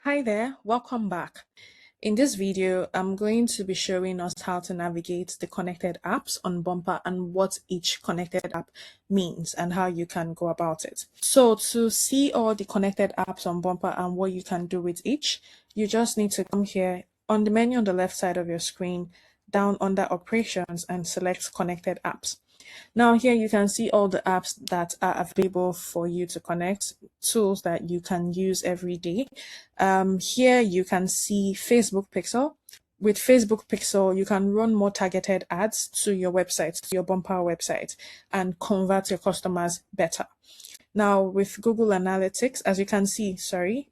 Hi there, welcome back. In this video, I'm going to be showing us how to navigate the connected apps on Bumper and what each connected app means and how you can go about it. So to see all the connected apps on Bumper and what you can do with each, you just need to come here on the menu on the left side of your screen, down under operations and select connected apps. Now here you can see all the apps that are available for you to connect, tools that you can use every day. Here you can see Facebook Pixel. With Facebook Pixel, you can run more targeted ads to your website, to your Bumper website, and convert your customers better. Now with Google Analytics, as you can see,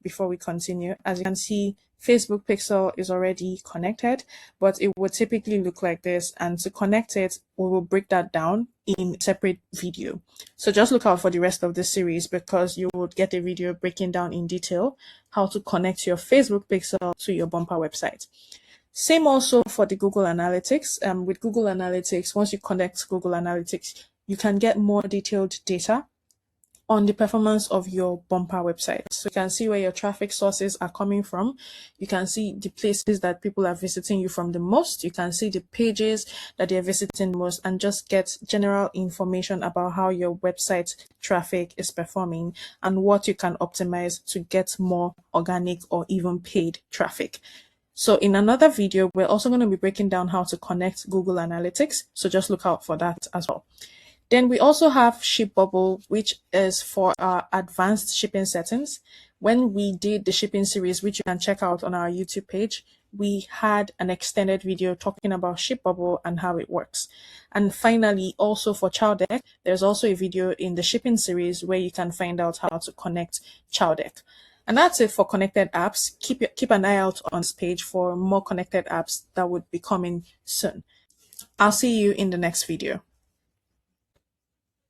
before we continue, as you can see, Facebook Pixel is already connected, but it would typically look like this. And to connect it, we will break that down in a separate video. So just look out for the rest of this series because you will get a video breaking down in detail how to connect your Facebook Pixel to your Bumper website. Same also for the Google Analytics. With Google Analytics, once you connect Google Analytics, you can get more detailed data on the performance of your Bumper website. So you can see where your traffic sources are coming from. You can see the places that people are visiting you from the most. You can see the pages that they're visiting the most and just get general information about how your website traffic is performing and what you can optimize to get more organic or even paid traffic. So in another video, we're also going to be breaking down how to connect Google Analytics. So just look out for that as well. Then we also have Shipbubble, which is for our advanced shipping settings. When we did the shipping series, which you can check out on our YouTube page, we had an extended video talking about Shipbubble and how it works. And finally, also for Chowdeck, there's also a video in the shipping series where you can find out how to connect Chowdeck. And that's it for connected apps. Keep an eye out on this page for more connected apps that would be coming soon. I'll see you in the next video.